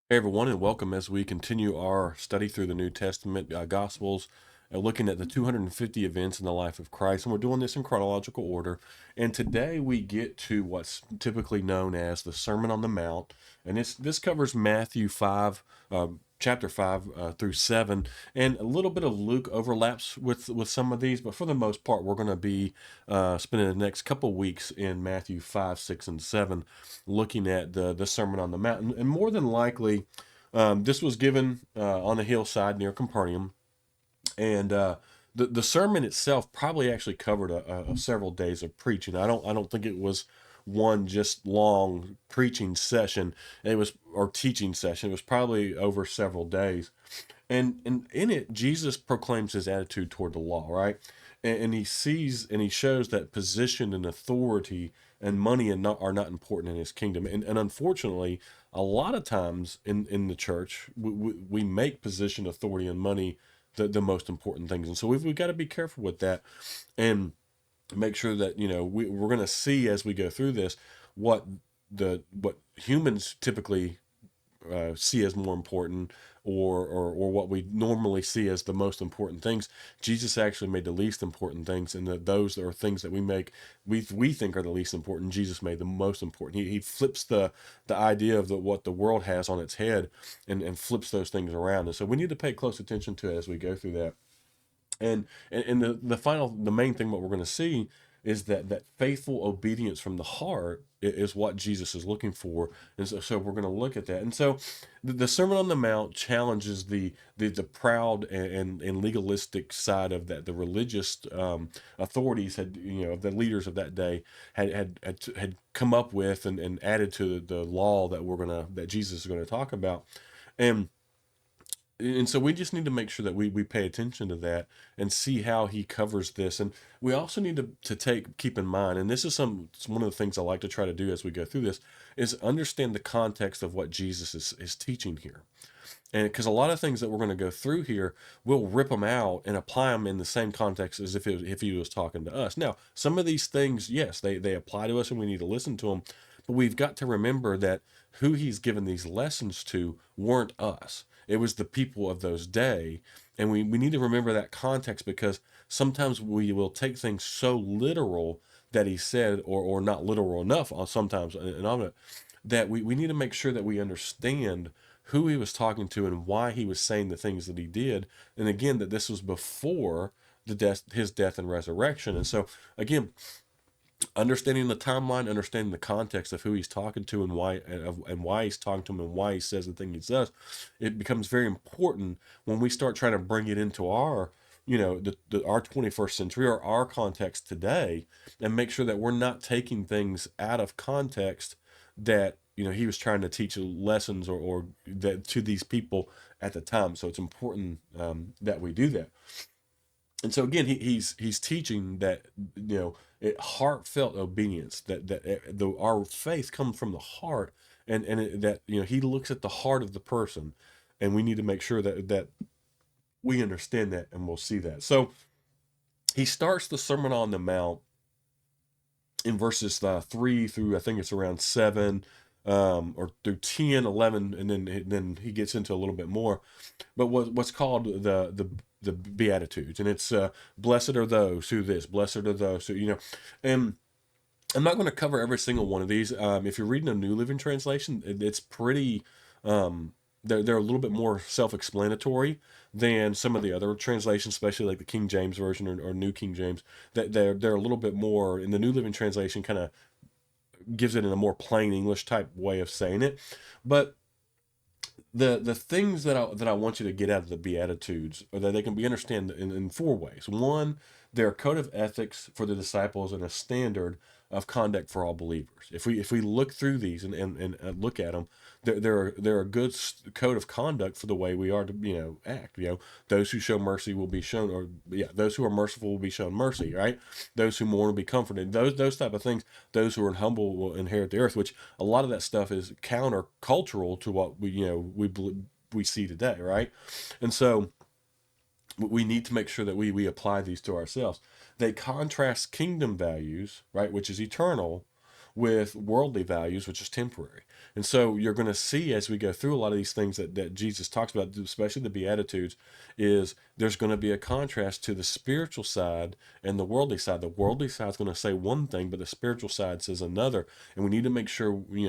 Hey everyone, and welcome as we continue our study through the New Testament Gospels, looking at the 250 events in the life of Christ. And we're doing this in chronological order. And today we get to what's typically known as the Sermon on the Mount. And this covers Matthew 5, chapter 5 through 7. And a little bit of Luke overlaps with some of these, but for the most part, we're going to be spending the next couple weeks in Matthew 5, 6, and 7 looking at the Sermon on the Mount. And more than likely, this was given on a hillside near Capernaum. And the sermon itself probably actually covered several days of preaching. I don't think it was one just long preaching session. It was or teaching session. It was probably over several days. And in it, Jesus proclaims his attitude toward the law, right? And he sees and he shows that position and authority and money are not important in his kingdom. And unfortunately, a lot of times in the church, we make position, authority, and money the most important things. And so we've got to be careful with that and make sure that, we're going to see as we go through this what what humans typically see as more important, or what we normally see as the most important things. Jesus actually made the least important things, and those are things that we think are the least important. Jesus made the most important. He flips the idea of what the world has on its head, and flips those things around. And so we need to pay close attention to it as we go through that. And the main thing what we're going to see is that faithful obedience from the heart is what Jesus is looking for. And so we're going to look at that. And so the Sermon on the Mount challenges the proud and legalistic side of that. The religious authorities had, the leaders of that day had come up with and added to the law that Jesus is going to talk about. And so we just need to make sure that we pay attention to that and see how he covers this. And we also need to keep in mind, and this is it's one of the things I like to try to do as we go through this, is understand the context of what Jesus is teaching here. And because a lot of things that we're going to go through here, we'll rip them out and apply them in the same context as if he was talking to us. Now, some of these things, yes, they apply to us and we need to listen to them, but we've got to remember that who he's given these lessons to weren't us. It was the people of those day. And we need to remember that context, because sometimes we will take things so literal that he said, or not literal enough sometimes, that we need to make sure that we understand who he was talking to and why he was saying the things that he did. And again, that this was before his death and resurrection. And so again, understanding the timeline, understanding the context of who he's talking to and why he's talking to him and why he says the thing he says, it becomes very important when we start trying to bring it into our our 21st century or our context today, and make sure that we're not taking things out of context that he was trying to teach lessons or that to these people at the time. So it's important that we do that. And so again, he's teaching that heartfelt obedience, that our faith comes from the heart, and that he looks at the heart of the person, and we need to make sure that we understand that, and we'll see that. So he starts the Sermon on the Mount in verses 3 through, I think it's around 7, or through 10, 11, and then he gets into a little bit more. But what's called the Beatitudes, and it's blessed are those who this, blessed are those who, and I'm not going to cover every single one of these. If you're reading a New Living Translation, it's pretty. They're a little bit more self-explanatory than some of the other translations, especially like the King James version or New King James. That they're a little bit more in the New Living Translation, kind of gives it in a more plain English type way of saying it. But the things that I want you to get out of the Beatitudes are that they can be understood in four ways. One, they're a code of ethics for the disciples and a standard of conduct for all believers. If we look through these and look at them, they're a good code of conduct for the way we are to act. Those who show mercy will be shown, or those who are merciful will be shown mercy. Right, those who mourn will be comforted. Those type of things. Those who are humble will inherit the earth. Which a lot of that stuff is counter cultural to what we see today. Right, and so we need to make sure that we apply these to ourselves. They contrast kingdom values, right, which is eternal, with worldly values, which is temporary. And so you're going to see as we go through a lot of these things that Jesus talks about, especially the Beatitudes, is there's going to be a contrast to the spiritual side and the worldly side. The worldly side is going to say one thing, but the spiritual side says another. And we need to make sure, we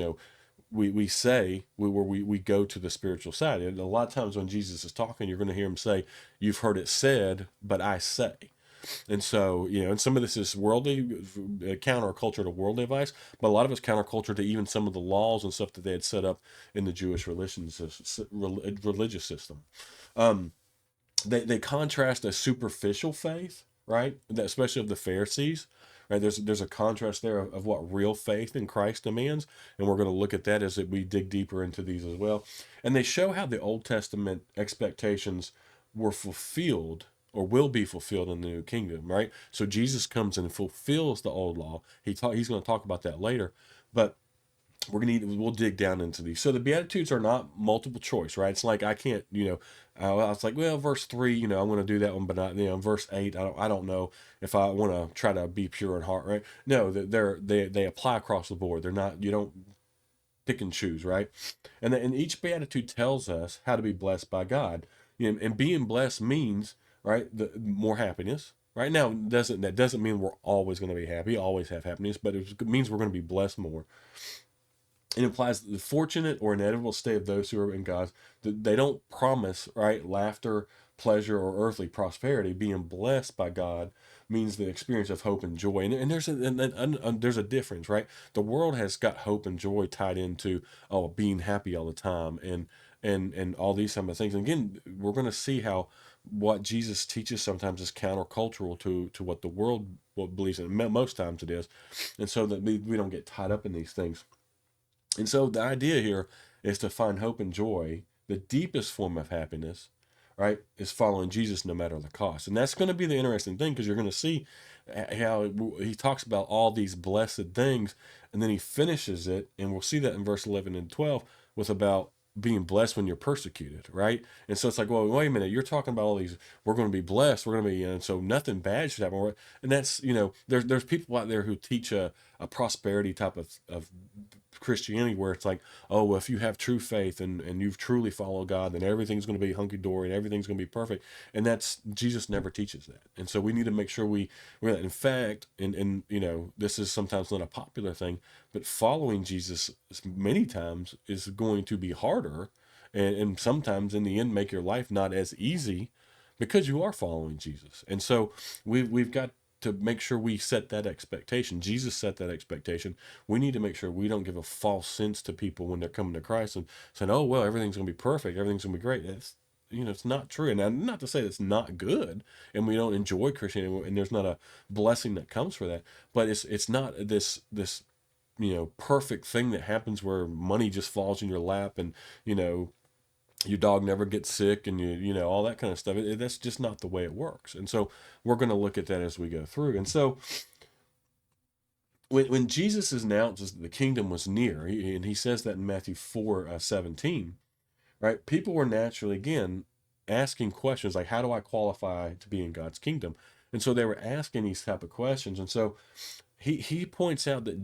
go to the spiritual side. And a lot of times when Jesus is talking, you're going to hear him say, "You've heard it said, but I say." And so, and some of this is worldly, counterculture to worldly advice, but a lot of it's counterculture to even some of the laws and stuff that they had set up in the Jewish religious system. Um, they contrast a superficial faith, right? That especially of the Pharisees, right? There's a contrast there of what real faith in Christ demands, and we're going to look at that as we dig deeper into these as well. And they show how the Old Testament expectations were fulfilled or will be fulfilled in the new kingdom, right? So Jesus comes and fulfills the old law. He's going to talk about that later, but we'll dig down into these. So the Beatitudes are not multiple choice, right? It's like I can't, I was like, well, verse 3, I'm going to do that one, but not, verse 8, I don't know if I want to try to be pure in heart, right? No, they apply across the board. They're not, you don't pick and choose, right? And each Beatitude tells us how to be blessed by God. And being blessed means, right, the more happiness. Right now, that doesn't mean we're always going to be happy, always have happiness, but it means we're going to be blessed more. It implies the fortunate or inevitable state of those who are in God. They don't promise, right, laughter, pleasure, or earthly prosperity. Being blessed by God means the experience of hope and joy. And there's a difference, right? The world has got hope and joy tied into being happy all the time and all these kind of things. And again, we're going to see how what Jesus teaches sometimes is countercultural to what the world believes in. Most times it is, and so that we don't get tied up in these things. And so the idea here is to find hope and joy. The deepest form of happiness, right, is following Jesus no matter the cost. And that's going to be the interesting thing because you're going to see how he talks about all these blessed things. And then he finishes it. And we'll see that in verse 11 and 12 with about being blessed when you're persecuted, right? And so it's like, well, wait a minute, you're talking about all these, we're going to be blessed, we're going to be, and so nothing bad should happen. And that's, there's people out there who teach a prosperity type of Christianity where it's like, oh, well, if you have true faith and you've truly followed God, then everything's going to be hunky dory and everything's going to be perfect. And that's, Jesus never teaches that. And so we need to make sure we're in fact, and this is sometimes not a popular thing, but following Jesus many times is going to be harder and sometimes in the end make your life not as easy because you are following Jesus. And so we've got to make sure we set that expectation. Jesus set that expectation. We need to make sure we don't give a false sense to people when they're coming to Christ and saying, "Oh, well, everything's going to be perfect. Everything's going to be great." It's not true. And not to say it's not good and we don't enjoy Christianity and there's not a blessing that comes for that, but it's not this perfect thing that happens where money just falls in your lap and your dog never gets sick and all that kind of stuff. That's just not the way it works. And so we're going to look at that as we go through. And so when Jesus announces that the kingdom was near, and he says that in Matthew 4:17, right? People were naturally, again, asking questions like, how do I qualify to be in God's kingdom? And so they were asking these type of questions. And so he points out that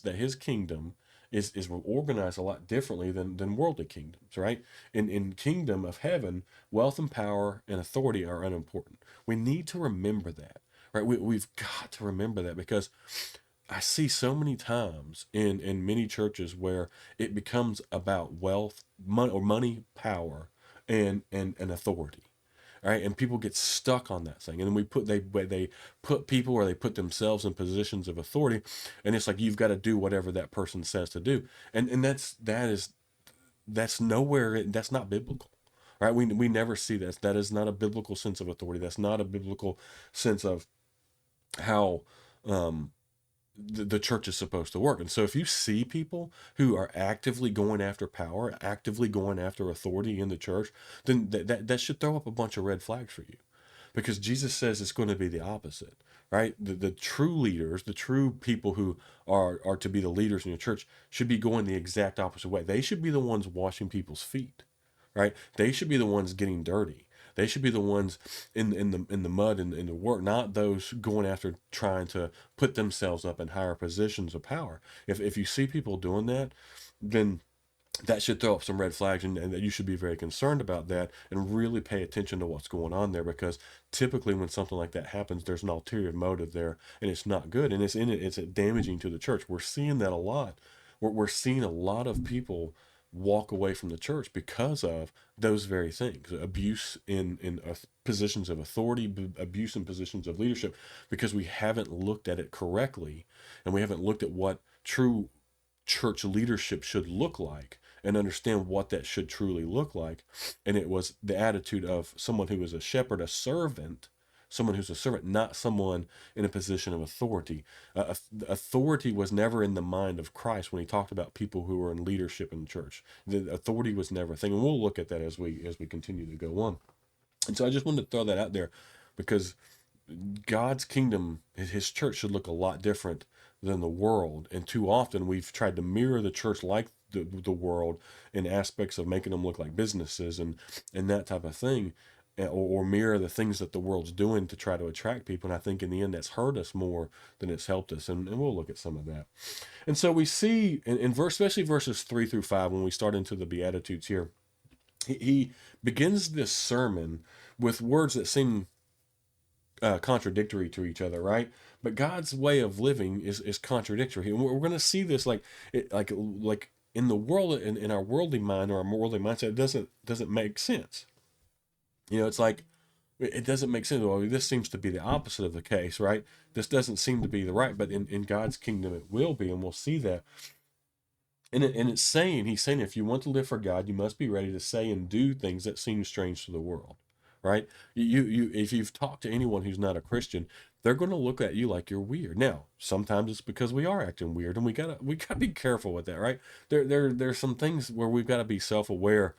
that his kingdom is organized a lot differently than worldly kingdoms, right? In kingdom of heaven, wealth and power and authority are unimportant. We need to remember that, right? We've got to remember that because I see so many times in many churches where it becomes about wealth, money, power, and authority, right? And people get stuck on that thing, and then they put people or they put themselves in positions of authority, and it's like you've got to do whatever that person says to do, and that's nowhere, that's not biblical, right? We never see that. That is not a biblical sense of authority. That's not a biblical sense of how the church is supposed to work. And so if you see people who are actively going after power, actively going after authority in the church, then that should throw up a bunch of red flags for you, because Jesus says it's going to be the opposite, right? The true leaders, the true people who are to be the leaders in your church should be going the exact opposite way. They should be the ones washing people's feet, right? They should be the ones getting dirty. They should be the ones in the mud and in the work, not those going after trying to put themselves up in higher positions of power. If you see people doing that, then that should throw up some red flags, and that you should be very concerned about that and really pay attention to what's going on there, because typically when something like that happens, there's an ulterior motive there, and it's not good, and it's damaging to the church. We're seeing that a lot. We're seeing a lot of people walk away from the church because of those very things: abuse in positions of authority, abuse in positions of leadership, because we haven't looked at it correctly, and we haven't looked at what true church leadership should look like and understand what that should truly look like. And it was the attitude of someone who is a shepherd, a servant, someone who's a servant, not someone in a position of authority. Authority was never in the mind of Christ when he talked about people who were in leadership in the church. The authority was never a thing, and we'll look at that as we continue to go on. And so I just wanted to throw that out there, because God's kingdom, his church should look a lot different than the world. And too often we've tried to mirror the church like the world in aspects of making them look like businesses and that type of thing, or mirror the things that the world's doing to try to attract people. And I think in the end that's hurt us more than it's helped us. And we'll look at some of that. And so we see in verse, especially verses 3 through 5, when we start into the Beatitudes here, he begins this sermon with words that seem contradictory to each other, right? But God's way of living is contradictory, and we're going to see this like in the world, in our worldly mind or our worldly mindset. It doesn't make sense. It's like it doesn't make sense. Well, this seems to be the opposite of the case, right? This doesn't seem to be the right, but in God's kingdom it will be, and we'll see that. And he's saying, if you want to live for God, you must be ready to say and do things that seem strange to the world, right? If you've talked to anyone who's not a Christian, they're going to look at you like you're weird. Now, sometimes it's because we are acting weird, and we gotta be careful with that, right? There's some things where we've got to be self-aware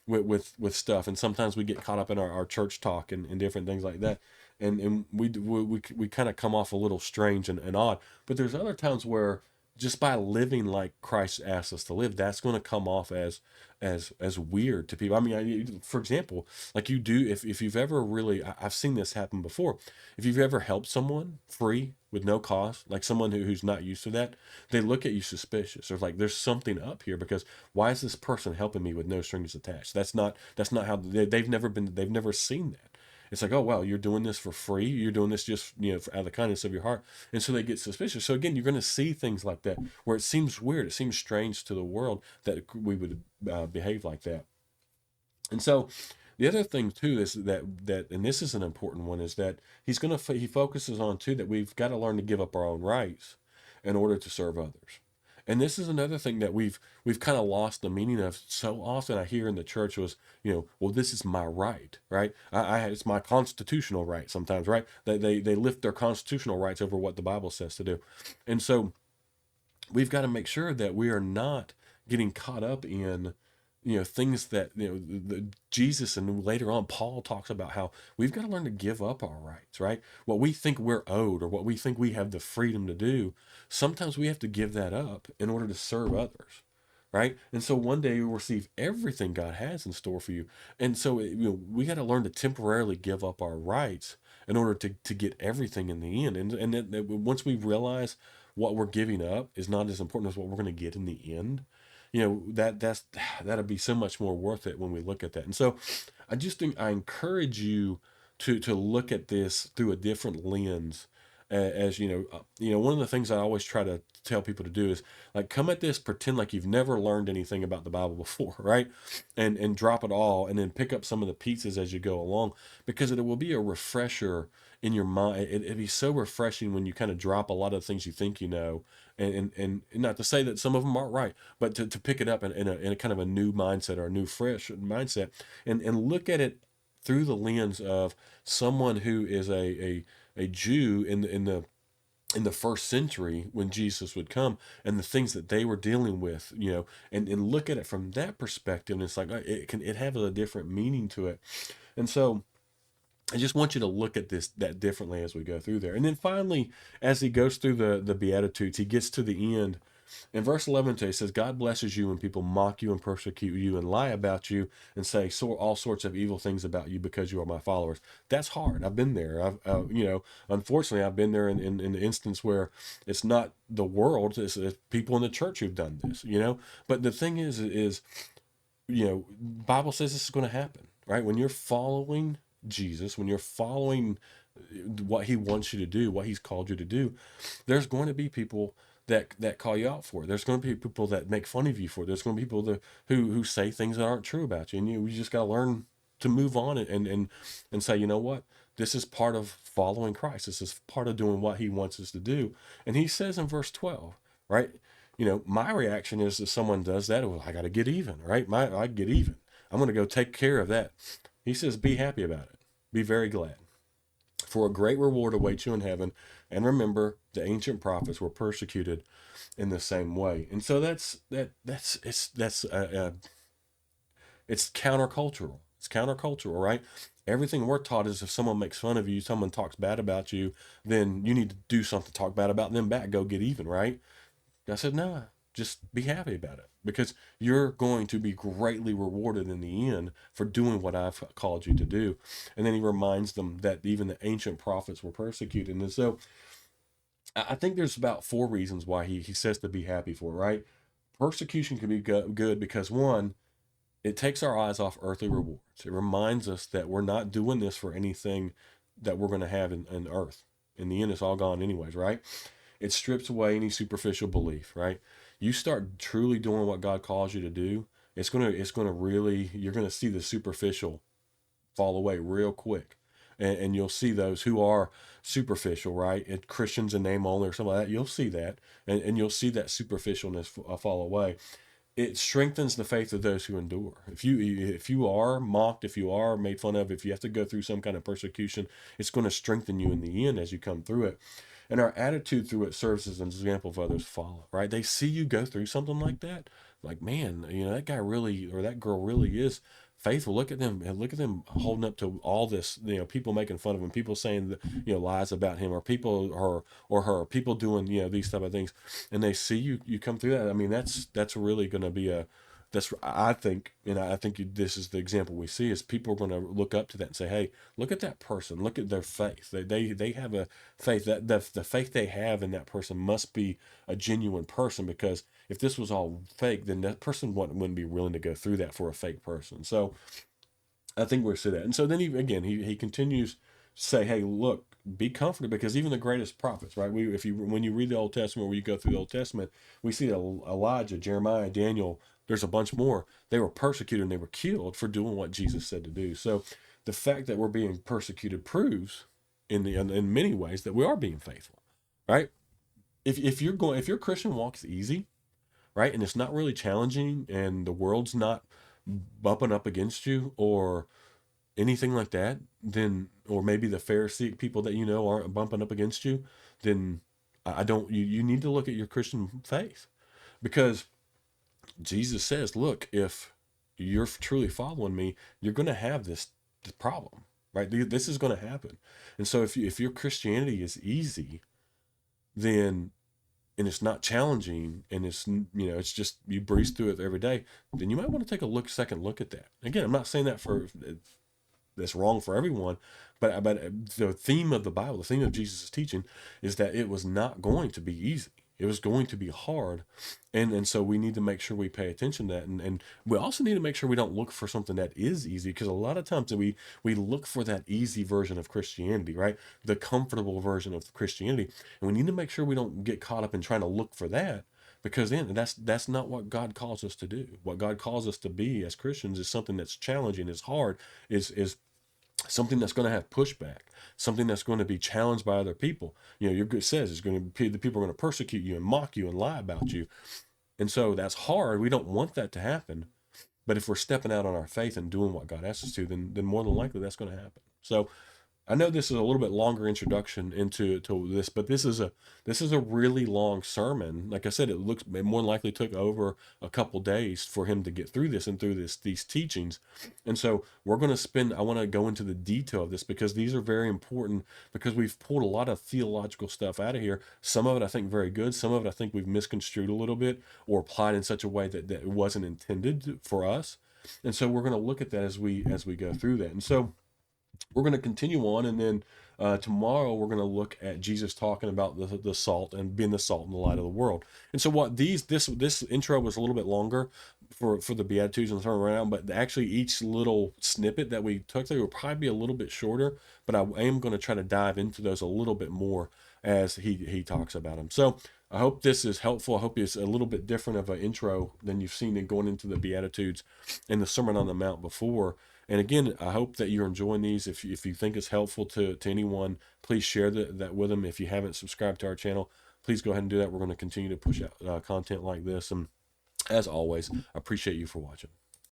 with stuff, and sometimes we get caught up in our church talk and different things like that, and we kind of come off a little strange and odd. But there's other times where just by living like Christ asks us to live, that's going to come off as weird to people. I mean, for example, like you do, if you've ever really, I've seen this happen before. If you've ever helped someone free with no cost, like someone who's not used to that, they look at you suspicious. Or like, there's something up here, because why is this person helping me with no strings attached? That's not how they've never seen that. It's like, oh, wow, you're doing this for free. You're doing this just, out of the kindness of your heart. And so they get suspicious. So again, you're going to see things like that where it seems weird. It seems strange to the world that we would behave like that. And so the other thing too is that and this is an important one, is that he focuses on too that we've got to learn to give up our own rights in order to serve others. And this is another thing that we've kind of lost the meaning of. So often I hear in the church was, well, this is my right, right? It's my constitutional right sometimes, right? They lift their constitutional rights over what the Bible says to do. And so we've got to make sure that we are not getting caught up in things that Jesus, and later on Paul talks about how we've got to learn to give up our rights, right? What we think we're owed, or what we think we have the freedom to do, sometimes we have to give that up in order to serve others, right? And so one day you'll receive everything God has in store for you. And so we got to learn to temporarily give up our rights in order to get everything in the end. And that once we realize what we're giving up is not as important as what we're going to get in the end, that'll be so much more worth it when we look at that. And so I just think I encourage you to look at this through a different lens. As one of the things I always try to tell people to do is, like, come at this, pretend like you've never learned anything about the Bible before, right? And drop it all, and then pick up some of the pieces as you go along, because it will be a refresher in your mind. It'd be so refreshing when you kind of drop a lot of the things you think and not to say that some of them aren't right, but to pick it up in a kind of a new mindset, or a new fresh mindset, and look at it through the lens of someone who is a Jew in the first century when Jesus would come, and the things that they were dealing with, and look at it from that perspective. And it's like it has a different meaning to it. And so I just want you to look at that differently as we go through there. And then finally, as he goes through the Beatitudes, he gets to the end, In verse 11 today, it says, God blesses you when people mock you and persecute you and lie about you and say all sorts of evil things about you because you are my followers. That's hard. I've been there. Unfortunately, I've been there in the instance where it's not the world, it's people in the church who've done this, But the thing is, Bible says this is going to happen, right? When you're following Jesus, when you're following what he wants you to do, what he's called you to do, there's going to be people that call you out for it. There's going to be people that make fun of you for it. There's going to be people who say things that aren't true about you, and you just got to learn to move on and say, you know what, this is part of following Christ. This is part of doing what he wants us to do. And he says in verse 12, right? My reaction is if someone does that, well, I got to get even, right? I get even. I'm going to go take care of that. He says, be happy about it. Be very glad. For a great reward awaits you in heaven. And remember, the ancient prophets were persecuted in the same way. And so it's countercultural. It's countercultural, right? Everything we're taught is if someone makes fun of you, someone talks bad about you, then you need to do something, talk bad about them back, go get even, right? I said, no, just be happy about it because you're going to be greatly rewarded in the end for doing what I've called you to do. And then he reminds them that even the ancient prophets were persecuted. And so I think there's about four reasons why he says to be happy for, right? Persecution can be good because one, it takes our eyes off earthly rewards. It reminds us that we're not doing this for anything that we're going to have in earth. In the end, it's all gone anyways, right? It strips away any superficial belief, right? You start truly doing what God calls you to do, it's gonna really, you're gonna see the superficial fall away real quick. And you'll see those who are superficial, right? And Christians in name only or something like that, you'll see that. And you'll see that superficialness fall away. It strengthens the faith of those who endure. If you are mocked, if you are made fun of, if you have to go through some kind of persecution, it's going to strengthen you in the end as you come through it. And our attitude through it serves as an example for others to follow, right? They see you go through something like that, like, man, that guy really or that girl really is faithful. Look at them, and look at them holding up to all this, people making fun of him, people saying that, lies about him, or people or her, people doing, these type of things, and they see you come through that. I mean, that's really going to be that's, I think, this is the example we see is people are going to look up to that and say, hey, look at that person, look at their faith. They have a faith that the faith they have in that person must be a genuine person, because if this was all fake, then that person wouldn't be willing to go through that for a fake person. So I think we're see that. And so then he continues to say, hey, look, be comforted, because even the greatest prophets, right? When you read the Old Testament, where you go through the Old Testament, we see Elijah, Jeremiah, Daniel, there's a bunch more. They were persecuted and they were killed for doing what Jesus said to do. So the fact that we're being persecuted proves in many ways that we are being faithful, right? If your Christian walk's easy, right, and it's not really challenging, and the world's not bumping up against you or anything like that, then, or maybe the Pharisee people that aren't bumping up against you, then I don't. You need to look at your Christian faith, because Jesus says, look, if you're truly following me, you're going to have this problem, right? This is going to happen. And so if your Christianity is easy, then, and it's not challenging, and it's just you breeze through it every day, then you might want to take a second look at that. Again, I'm not saying that that's wrong for everyone, but the theme of the Bible, the theme of Jesus' teaching, is that it was not going to be easy. It was going to be hard, and so we need to make sure we pay attention to that, and we also need to make sure we don't look for something that is easy, because a lot of times we look for that easy version of Christianity, right? The comfortable version of Christianity, and we need to make sure we don't get caught up in trying to look for that, because then that's not what God calls us to do. What God calls us to be as Christians is something that's challenging, is hard, is something that's going to have pushback, something that's going to be challenged by other people. Your good says it's going to be, the people are going to persecute you and mock you and lie about you. And so that's hard. We don't want that to happen. But if we're stepping out on our faith and doing what God asks us to, then more than likely that's going to happen. So I know this is a little bit longer introduction into to this, but this is a really long sermon. Like I said, it more than likely took over a couple days for him to get through this and through these teachings. And so we're going to spend. I want to go into the detail of this because these are very important, because we've pulled a lot of theological stuff out of here. Some of it I think very good. Some of it I think we've misconstrued a little bit or applied in such a way that it wasn't intended for us. And so we're going to look at that as we go through that. And so we're going to continue on, and then tomorrow we're going to look at Jesus talking about the salt and being the salt and the light of the world. And so what this intro was a little bit longer for the Beatitudes and the Sermon on the Mount, but actually each little snippet that we took there will probably be a little bit shorter, but I am going to try to dive into those a little bit more as he talks about them. So I hope this is helpful. I hope it's a little bit different of an intro than you've seen in going into the Beatitudes and the Sermon on the Mount before. And again, I hope that you're enjoying these. If you think it's helpful to anyone, please share that with them. If you haven't subscribed to our channel, please go ahead and do that. We're going to continue to push out content like this. And as always, I appreciate you for watching.